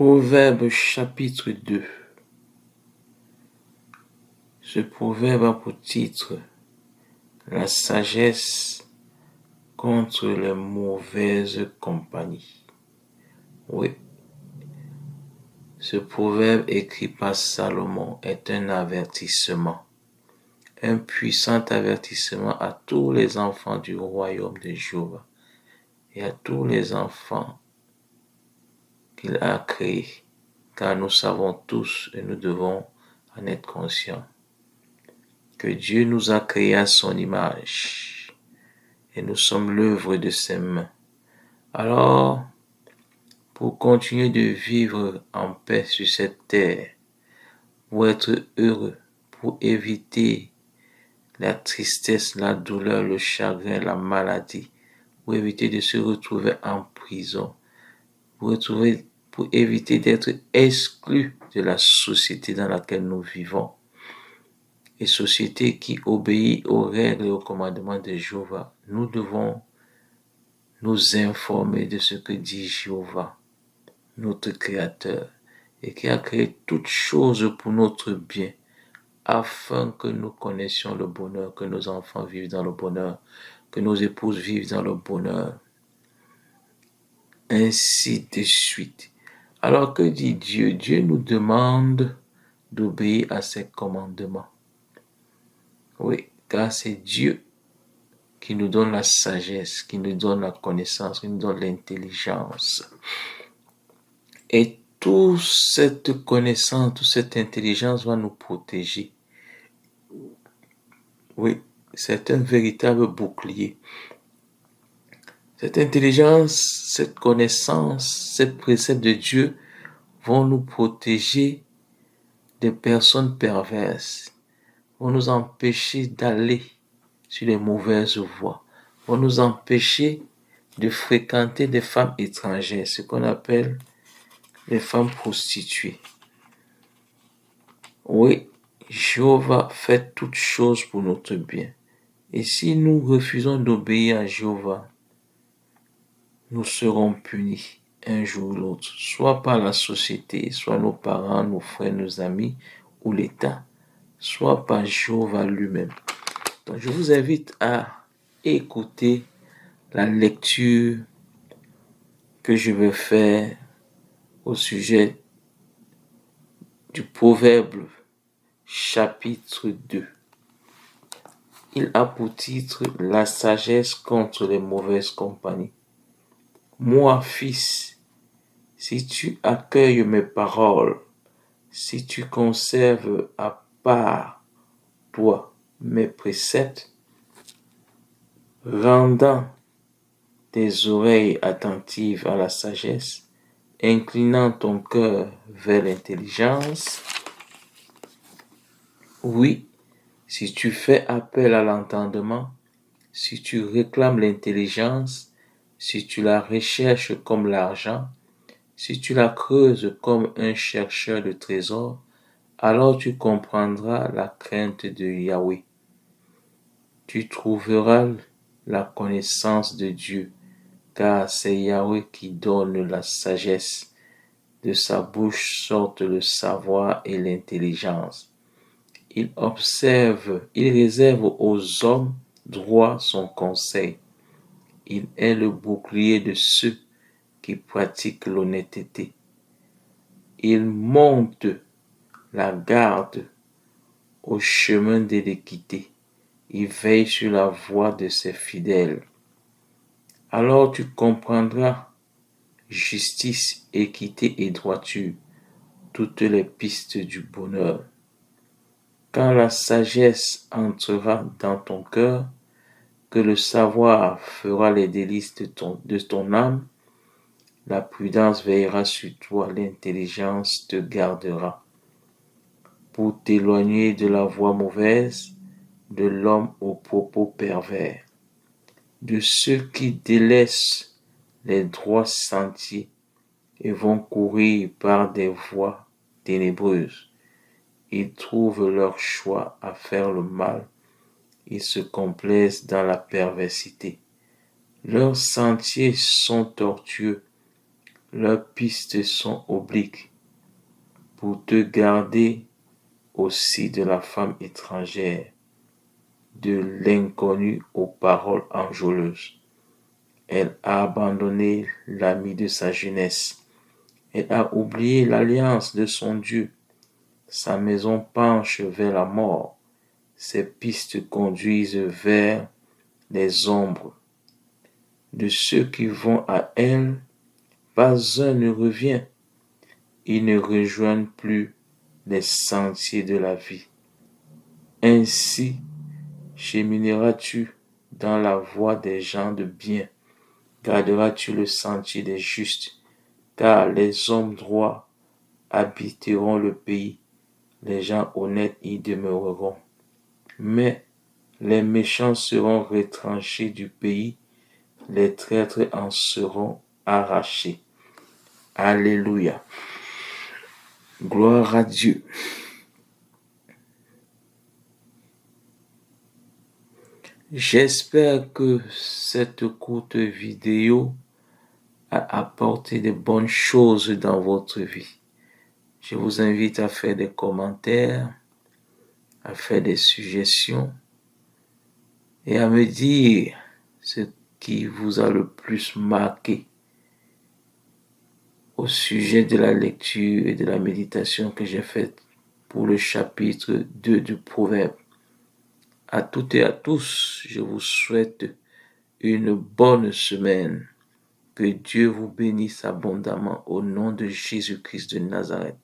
Proverbe chapitre 2. Ce proverbe a pour titre la sagesse contre les mauvaises compagnies. Oui, ce proverbe écrit par Salomon est un avertissement, un puissant avertissement à tous les enfants du royaume de Jéhovah et à tous les enfants qu'il a créés, car nous savons tous et nous devons en être conscients que Dieu nous a créés à son image et nous sommes l'œuvre de ses mains. Alors, pour continuer de vivre en paix sur cette terre, pour être heureux, pour éviter la tristesse, la douleur, le chagrin, la maladie, pour éviter de se retrouver en prison, pour éviter d'être exclu de la société dans laquelle nous vivons, et société qui obéit aux règles et aux commandements de Jéhovah, nous devons nous informer de ce que dit Jéhovah, notre Créateur, et qui a créé toutes choses pour notre bien, afin que nous connaissions le bonheur, que nos enfants vivent dans le bonheur, que nos épouses vivent dans le bonheur, ainsi de suite. Alors que dit Dieu? Dieu nous demande d'obéir à ses commandements. Oui, car c'est Dieu qui nous donne la sagesse, qui nous donne la connaissance, qui nous donne l'intelligence. Et toute cette connaissance, toute cette intelligence va nous protéger. Oui, c'est un véritable bouclier. Cette intelligence, cette connaissance, ces préceptes de Dieu vont nous protéger des personnes perverses, vont nous empêcher d'aller sur les mauvaises voies, vont nous empêcher de fréquenter des femmes étrangères, ce qu'on appelle les femmes prostituées. Oui, Jéhovah fait toutes choses pour notre bien. Et si nous refusons d'obéir à Jéhovah, nous serons punis un jour ou l'autre, soit par la société, soit nos parents, nos frères, nos amis ou l'État, soit par Jéhovah lui-même. Donc je vous invite à écouter la lecture que je vais faire au sujet du Proverbe chapitre 2. Il a pour titre la sagesse contre les mauvaises compagnies. Moi, fils, si tu accueilles mes paroles, si tu conserves à part toi mes préceptes, rendant tes oreilles attentives à la sagesse, inclinant ton cœur vers l'intelligence, oui, si tu fais appel à l'entendement, si tu réclames l'intelligence, si tu la recherches comme l'argent, si tu la creuses comme un chercheur de trésors, alors tu comprendras la crainte de Yahweh. Tu trouveras la connaissance de Dieu, car c'est Yahweh qui donne la sagesse. De sa bouche sortent le savoir et l'intelligence. Il réserve aux hommes droits son conseil. Il est le bouclier de ceux qui pratiquent l'honnêteté. Il monte la garde au chemin de l'équité. Il veille sur la voie de ses fidèles. Alors tu comprendras justice, équité et droiture, toutes les pistes du bonheur. Quand la sagesse entrera dans ton cœur, que le savoir fera les délices de ton âme, la prudence veillera sur toi, l'intelligence te gardera. Pour t'éloigner de la voie mauvaise, de l'homme aux propos pervers, de ceux qui délaissent les droits sentiers et vont courir par des voies ténébreuses. Ils trouvent leur choix à faire le mal. Ils se complaisent dans la perversité. Leurs sentiers sont tortueux. leurs pistes sont obliques pour te garder aussi de la femme étrangère, de l'inconnu aux paroles enjôleuses. Elle a abandonné l'ami de sa jeunesse. Elle a oublié l'alliance de son Dieu. Sa maison penche vers la mort. Ses pistes conduisent vers les ombres. De ceux qui vont à elle, pas un ne revient. Ils ne rejoignent plus les sentiers de la vie. Ainsi chemineras-tu dans la voie des gens de bien. Garderas-tu le sentier des justes, car les hommes droits habiteront le pays, les gens honnêtes y demeureront. Mais les méchants seront retranchés du pays, les traîtres en seront arrachés. Alléluia. Gloire à Dieu. J'espère que cette courte vidéo a apporté de bonnes choses dans votre vie. Je vous invite à faire des commentaires, à faire des suggestions et à me dire ce qui vous a le plus marqué au sujet de la lecture et de la méditation que j'ai faite pour le chapitre 2 du Proverbe. À toutes et à tous, je vous souhaite une bonne semaine. Que Dieu vous bénisse abondamment au nom de Jésus-Christ de Nazareth.